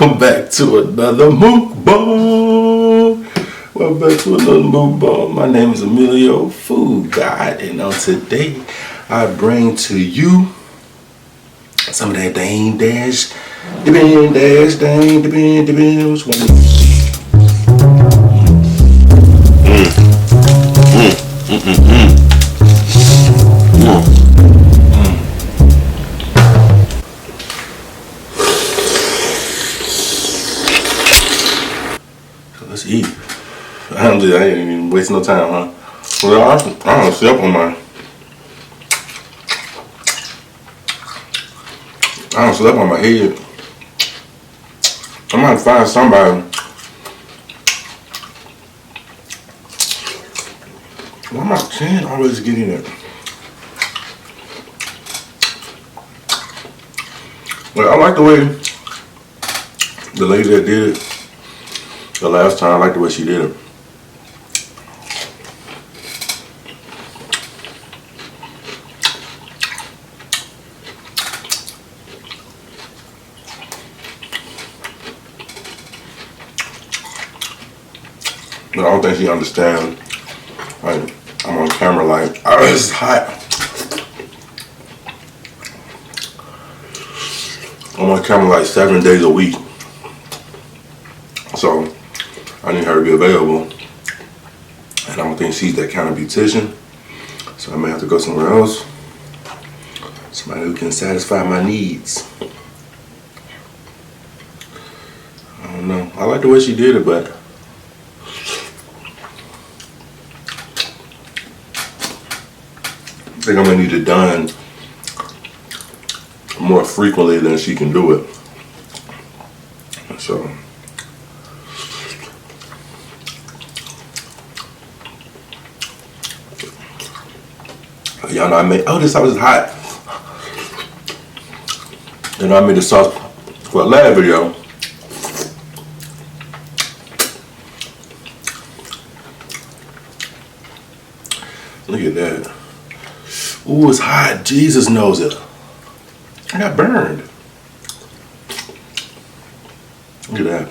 Welcome back to another mukbang. Welcome back to another mukbang. My name is Amillio, food god, and on today I bring to you some of that dang dash, Dippin dash, dang, Dippin. Which one? Let's eat. I ain't even wasting no time, huh? Well, I don't sleep on my. I don't sleep on my head. I might find somebody. Why my chin always getting it? Well, I like the way the lady that did it the last time. I like the way she did it. But I don't think she understands. Like, I'm on camera like, oh, it's hot. I'm on camera like 7 days a week. So, I need her to be available. And I don't think she's that kind of beautician. So I may have to go somewhere else. Somebody who can satisfy my needs. I don't know. I like the way she did it, but I think I'm gonna need it done more frequently than she can do it. So y'all know I made, oh, this sauce is hot. You know I made the sauce for a last video. Look at that. Ooh, it's hot. Jesus knows it. I got burned. Look at that.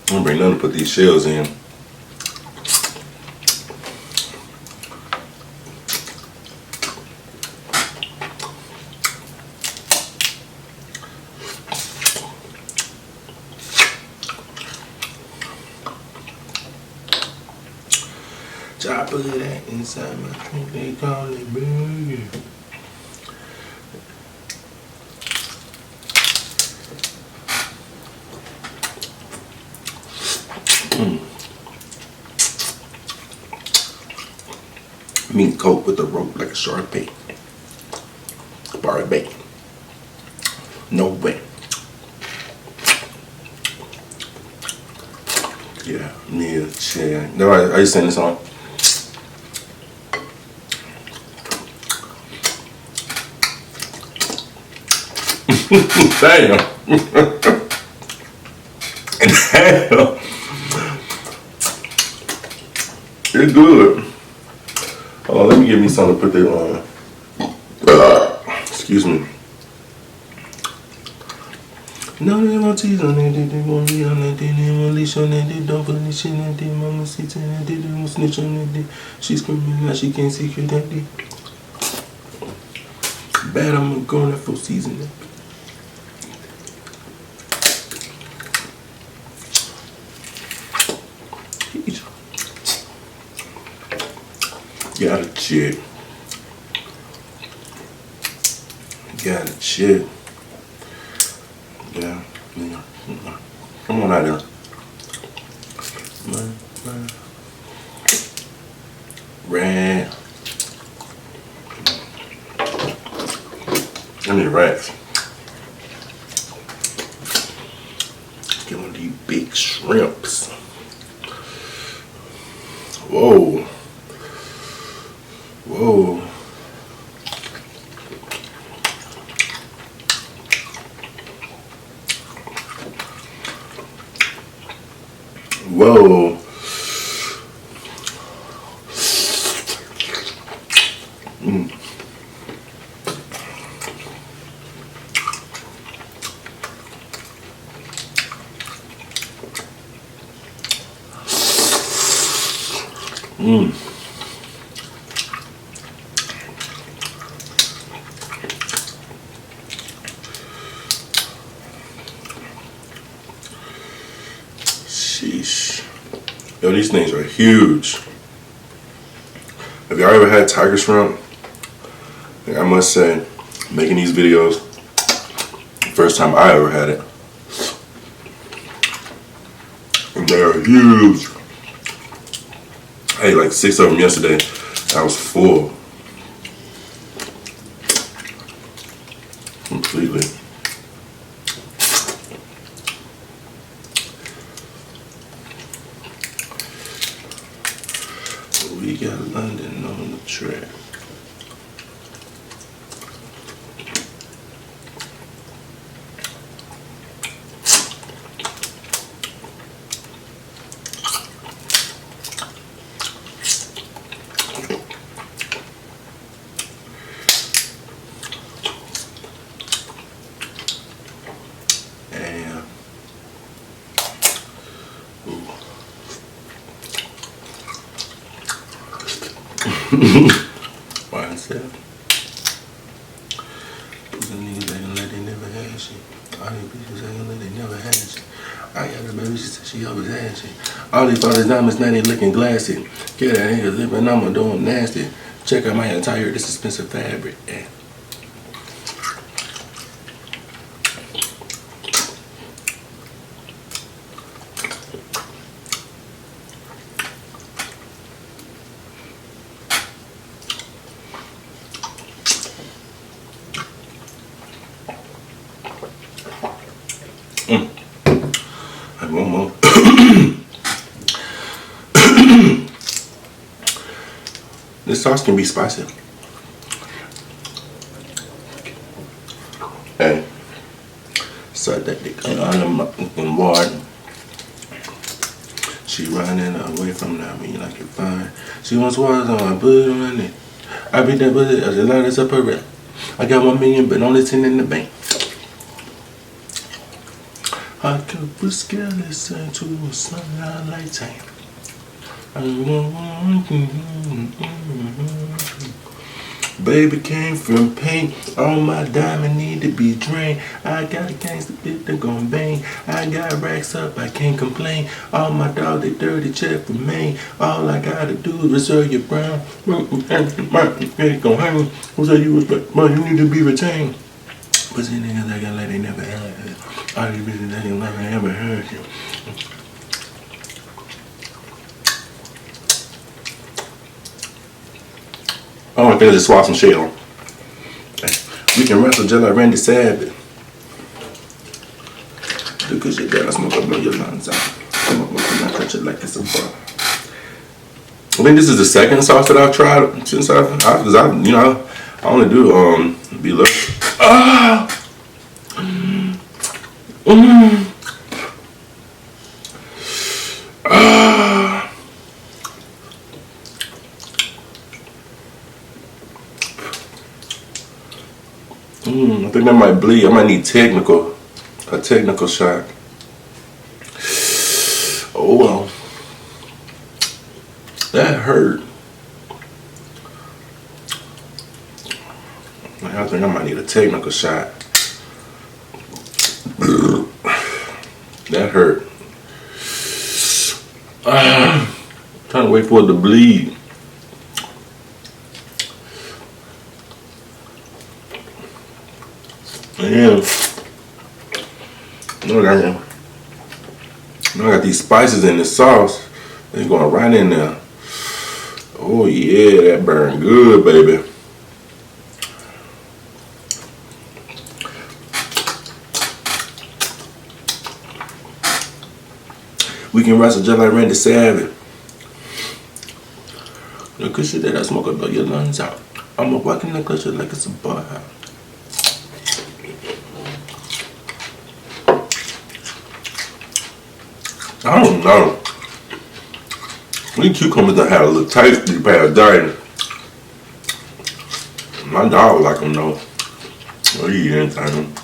I'm gonna bring nothing to put these shells in. Chop of that inside my drink, they call it burger. Meat coat with a rope like a shark bait. Bar bait. No way. Yeah, me, shit. No, I just sing this song. Damn. Damn. It's good. Oh, let me give me something to put that on. Excuse me. No, they won't tease on it, they won't be on it, they won't leash on it, they don't put any shit on it, mama sits in it, they won't snitch on it, she's screaming like she can't secret that day. Bad, I'm going at full season. Gotta chill. Gotta chill. Yeah. Come on out there. Rat. I need rats. Get one of these big shrimps. Whoa. Whoa. Whoa. Sheesh. Yo, these things are huge. Have y'all ever had tiger shrimp? I must say, making these videos, first time I ever had it. And they are huge. I ate like 6 of them yesterday. I was full. Completely. We got London on the track. Why I said the niggas ain't gonna let they never had shit. All these bitches ain't gonna let they never had shit. I got a baby, she said she always had shit. All these fathers diamonds now they looking glassy. Get that nigga living, I'ma do them nasty. Check out my entire this expensive fabric. Yeah. I want more. This sauce can be spicy. Hey, so that they come out of the water. She running away from that me like you're fine. She wants water on my booty money. I beat that booty as a lot as a parrot. I got 1 million, but only 10 in the bank. I could put scalers into a sunlight lifetime. Baby came from pain. All my diamond need to be drained. I got a gangster bit that gon' bang. I got racks up, I can't complain. All my dog, they dirty check for me. All I gotta do is reserve your brown. It gon' hang. Who said you was, but you need to be retained. Pussy niggas that got like they never had it. All these bitches that ain't never ever heard you. I want to finish this swap some shell. We can wrestle just like Randy Savage. Do good shit down, smoke up on your lungs out. Come up with my touch it like it's a bar. I think this is the second sauce that I've tried since I only do be look. Ah. I think that might bleed. I might need a technical shot. Oh well. That hurt. I think I might need a technical shot. That hurt. Trying to wait for it to bleed. Yeah. I got these spices in the sauce. They're going right in there. Oh yeah, that burn good, baby. We can wrestle just like Randy Savage. The cushion that I smoke will blow your lungs out. I'ma walk in the cushion like it's a bar house. I don't know. These cucumbers done had a little tasty past diet. My dog like them though. Or eat anything.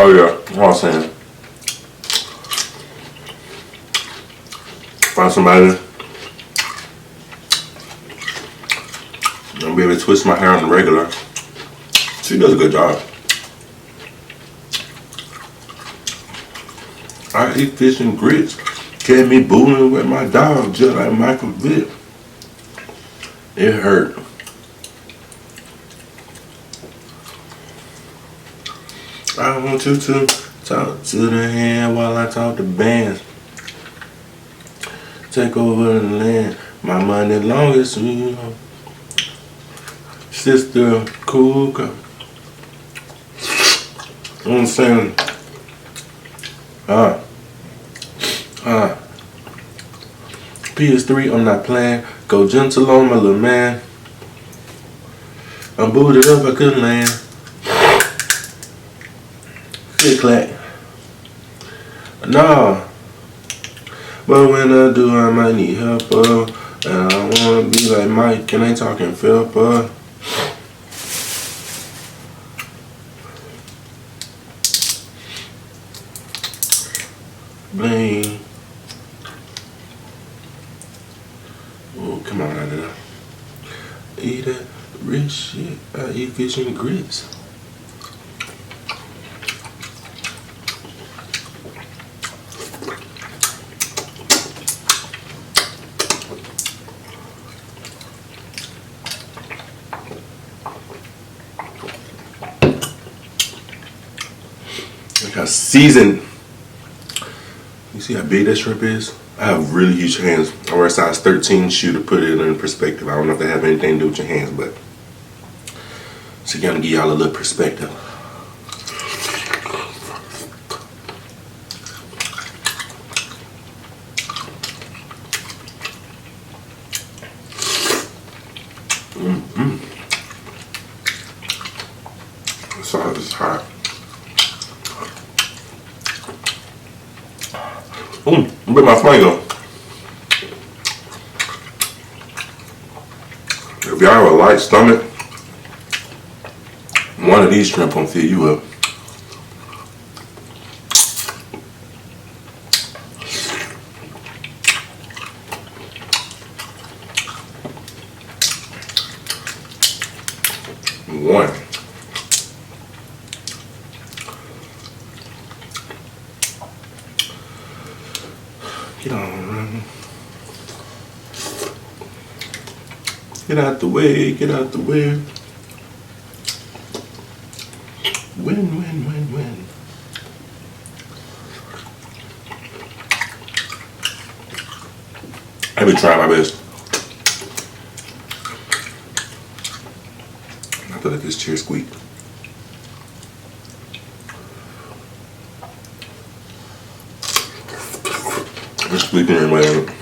Oh yeah, what I was saying. Find somebody and be able to twist my hair on the regular. She does a good job. I eat fish and grits. Kept me booing with my dog just like Michael Vick. It hurt. I want you to talk to the hand while I talk to bands. Take over the land. My money longest, you know. Sister cool girl. You know what I'm saying? PS3, I'm not playing. Go gentle on my little man. I'm booted up, I couldn't land. Click clack. Nah. But when I do, I might need help. And I wanna be like Mike, and I ain't talking Philip. Blame. Oh, come on out of there. Eat that rich shit. I eat fish and grits. Look how seasoned. You see how big that shrimp is? I have really huge hands. I wear a size 13 shoe to put it in perspective. I don't know if that have anything to do with your hands, but to kind of give y'all a little perspective. The sauce is hot. Where my finger? If y'all have a light stomach, one of these shrimp gonna fill you up. One. Get on. Get out the way, get out the way. Win, win, win, win. I've been trying my best. I feel like this chair squeaked. It's squeaking in my head.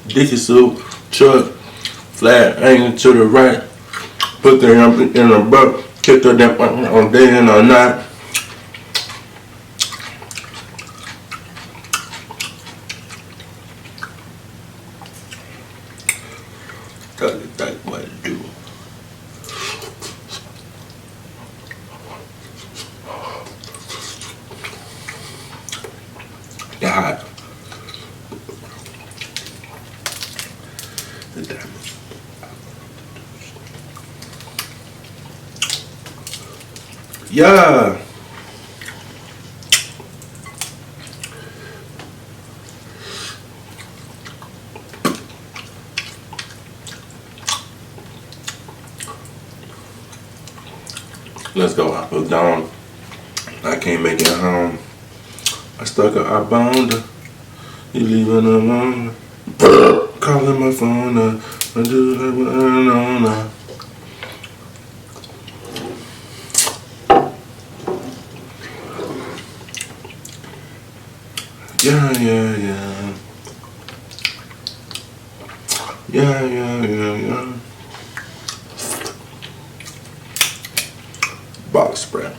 Dicky soup, truck, flat angle to the right. Put the in a buck, kick the damn on day and on night. That's what it do. Get hot. the diamond. Yeah. Let's go up or down. I can't make it home. I stuck a bounder. You leaving alone. Calling my phone. I do know. Yeah. Yeah. Box spread.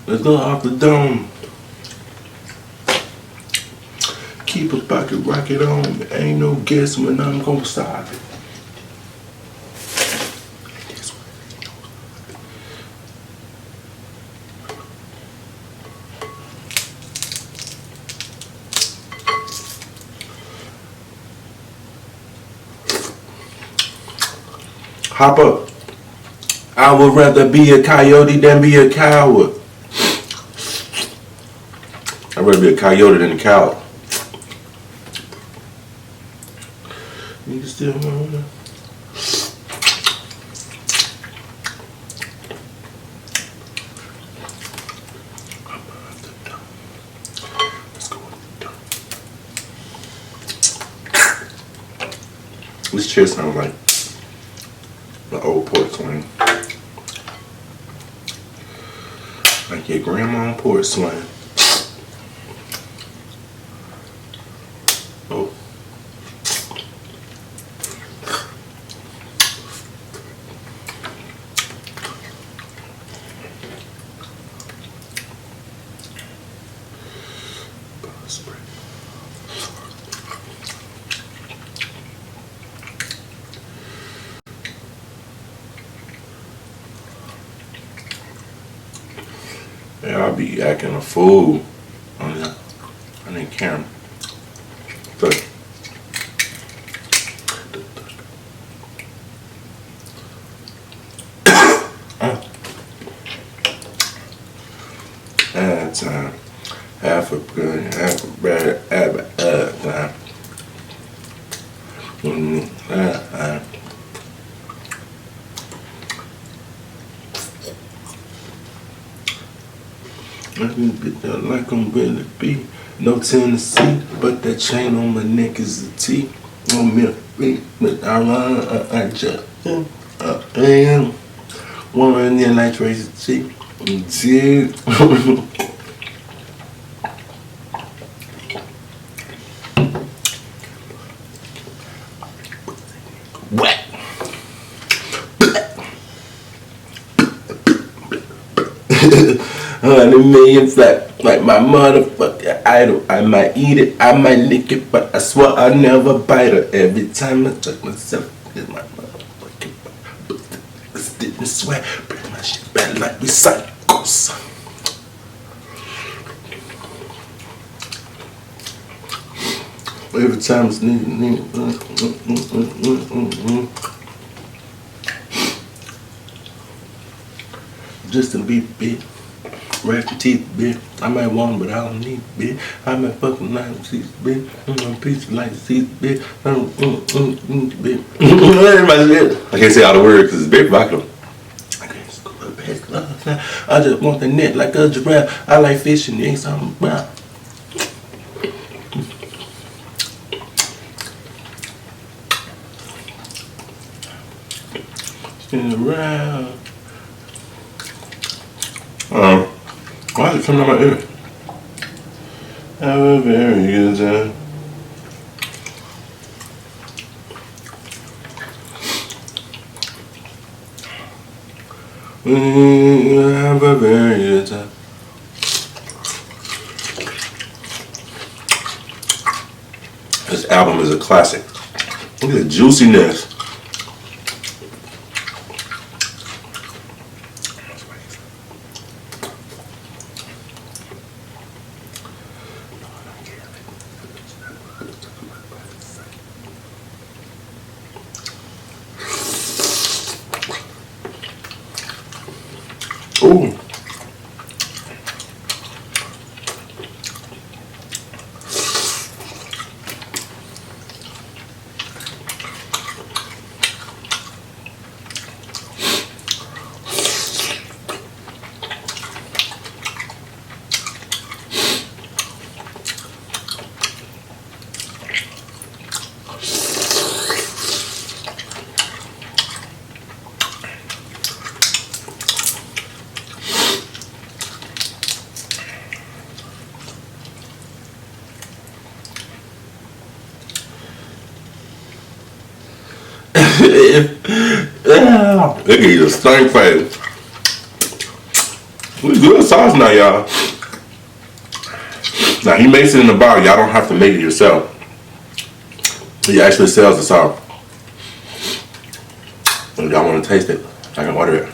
Let's go off the dome. Keep a pocket rocket on. Ain't no guess when I'm gonna stop it. Hop up. I would rather be a coyote than be a coward. I'd rather be a coyote than a coward. You still wanna? Let's go. This chair sounds like the old porch swing. Like your grandma on porch swing. Oh. Yeah, I'll be acting a fool on the camera. But time, half a good, half a bad, time. I can get that like I'm really be. No Tennessee, but that chain on my neck is a T. On me, but I run, I just, and one in like Tracy T. What? $100 million flat, like my motherfucking idol. I might eat it, I might lick it, but I swear I never bite her. Every time I touch myself, it's my motherfucking but didn't swear, bring my shit back like we psychos. Every time it's just to be big. Rash your teeth, bitch. I might want but I don't need, bitch. I might fucking like to see, bitch. I'm a piece of like to see, bitch. Bitch. I can't say all the words because it's very vocal. I can't school up past love now. I just want the net like a giraffe. I like fishing, ain't something brown. Spin around. Why is it coming out my ear? Have a very good time. Have a very good time. This album is a classic. Look at the juiciness. Look at you, stank face. We good sauce now, y'all. Now he makes it in the bar. Y'all don't have to make it yourself. He actually sells the sauce. If y'all want to taste it, I can order it.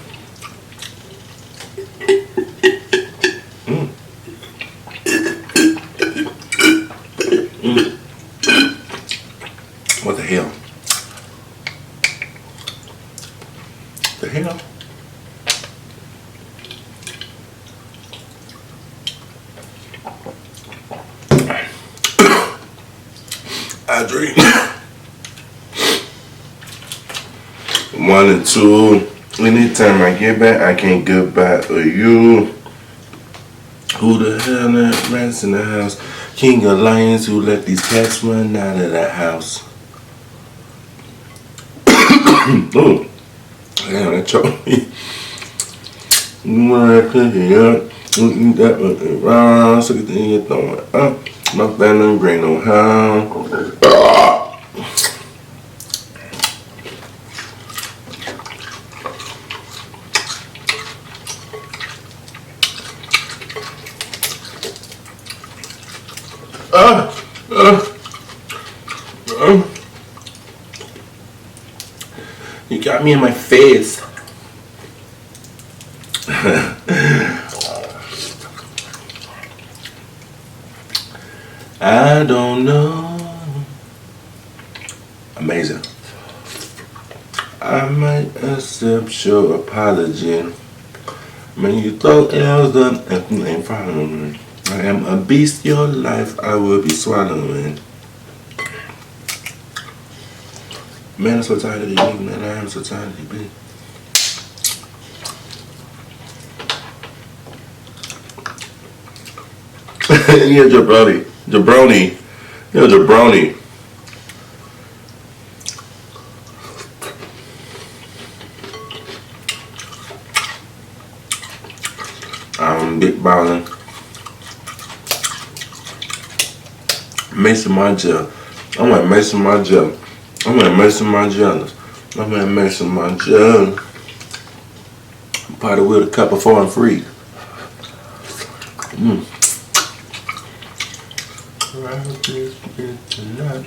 What the hell? The hell? I drink. 1 and 2. Anytime I get back, I can't get back with you. Who the hell that rats in the house? King of lions who let these cats run out of that house. Oh, damn, that choked me. You want to cook it up? You got it wrong. So get the you throwing it up. My family green no how. You got me in my face. I don't know. Amazing. I might accept your apology. When you throw L's up and you ain't following me. I am a beast, your life I will be swallowing. Man, I'm so tired of you, man. I am so tired of you, bitch. You're jabroni. Jabroni. You're jabroni. I'm big ballin'. Mason my gel. I'm gonna Mason my gel. I'm gonna Mason my gel. I'm gonna Mason my gel. Party with a cup of 4 and free. Tonight.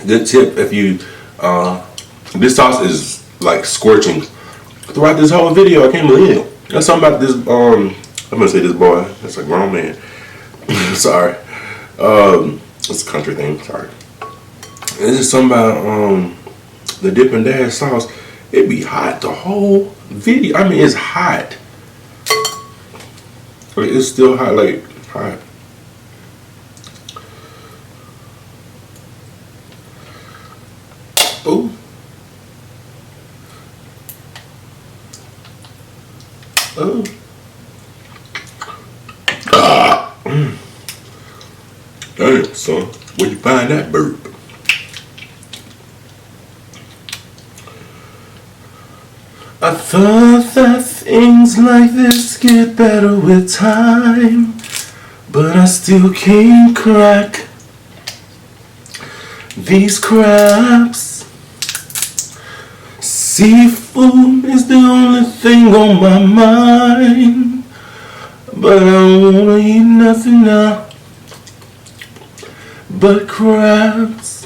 Good tip if you this sauce is like scorching throughout this whole video. I can't believe it. That's something about this I'm gonna say this boy, that's a grown man. Sorry. It's a country thing, sorry. This is something about the Dippin' Dash sauce. It be hot the whole video. I mean, it's hot. But it's still hot, like hot. Oh. Oh. Ah. Damn, son. Where you find that burp? I thought that things like this get better with time, but I still can't crack these crabs. Seafood is the only thing on my mind, but I don't wanna eat nothing now but crabs.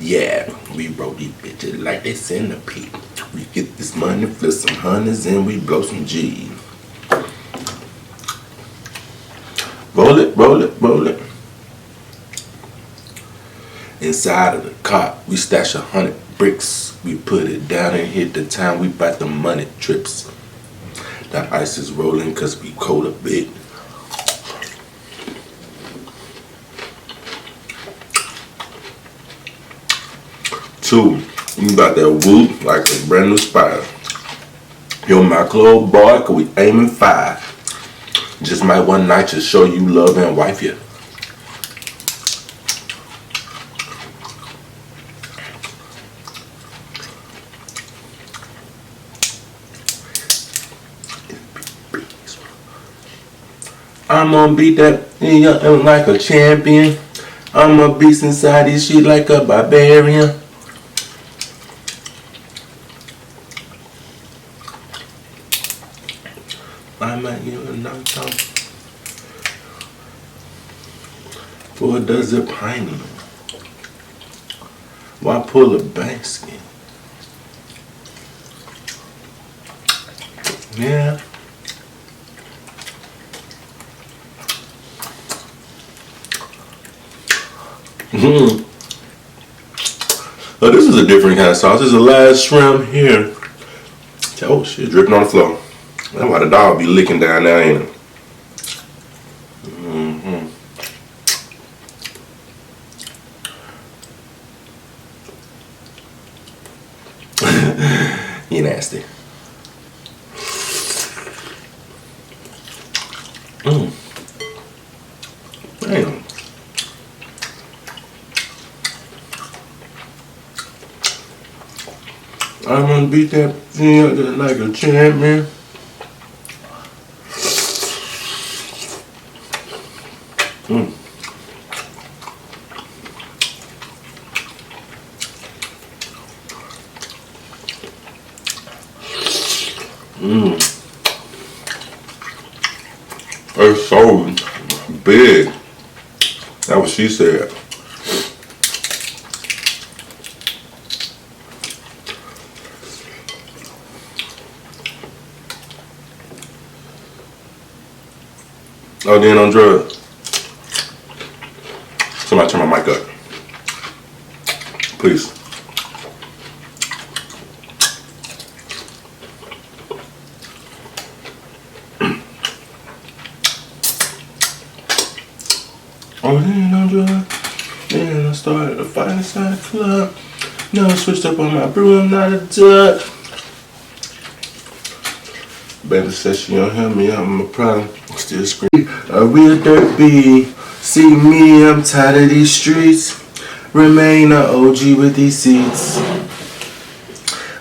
Yeah, we roll these bitches like they centipede. We get this money, flip some honeys, and we blow some G. Roll it, roll it, roll it. Inside of the car, we stash 100 bricks. We put it down and hit the town. We bout the money trips. The ice is rolling cause we cold a bit. Two, you got that whoop like a brand new spider. Yo, my club boy, cause we aiming 5. Just might one night to show you love and wife you. I'm gonna beat that nigga like a champion. I'm a beast inside this shit like a barbarian. I'm at you and I'm talking. For a dozen piney. Why pull a basket? Yeah. Oh, this is a different kind of sauce. This is the last shrimp here. Oh shit, dripping on the floor. That's why the dog be licking down there, ain't it? You nasty. Damn. I'm gonna beat that thing up there like a champion. It's so big. That's what she said. Oh, then on drugs. Somebody turn my mic up. Please. Oh, then on drugs. Then I started a fight inside the club. Now I switched up on my brew, I'm not a duck. Baby says she don't help me, I'm a problem. Still scream. A real dirt bee. See me, I'm tired of these streets. Remain an OG with these seats.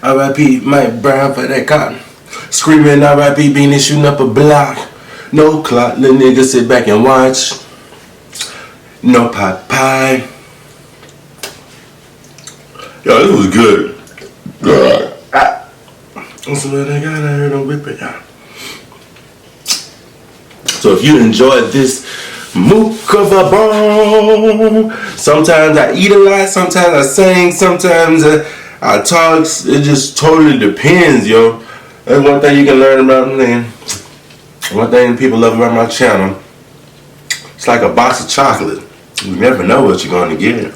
R.I.P. Mike Brown for that cotton. Screaming R.I.P. Beanie shooting up a block. No clock, little nigga sit back and watch. No pot pie. Yo, this was good. That's what I got, I heard them whip it out. So if you enjoyed this Mukbang, sometimes I eat a lot, sometimes I sing, sometimes I talk. It just totally depends, yo. That's one thing you can learn about me. One thing people love about my channel. It's like a box of chocolate. You never know what you're going to get.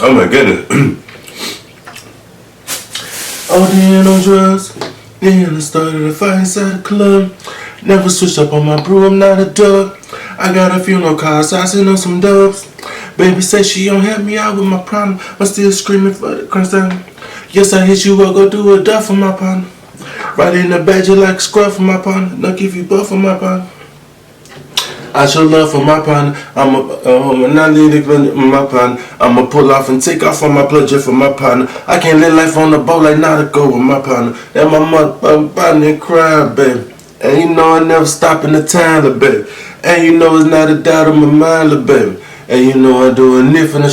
Oh my goodness. Oh, then on drugs. Then I started a fight inside the club. Never switched up on my brew, I'm not a dub. I got a funeral car, so I sent on some dubs. Baby said she don't help me out with my problem. I'm still screaming for the crunch down. Yes, I hit you up, go do a duff for my partner. Right in the badger like a scrub for my partner. Now give you buff for my partner. I show love for my partner. I'ma pull off and take off on my pleasure for my partner. I can't live life on the boat like not to go with my partner. And my motherfucking partner cry, baby. And you know I never stop in the time, baby. And you know it's not a doubt in my mind, baby. And you know I do a nip in the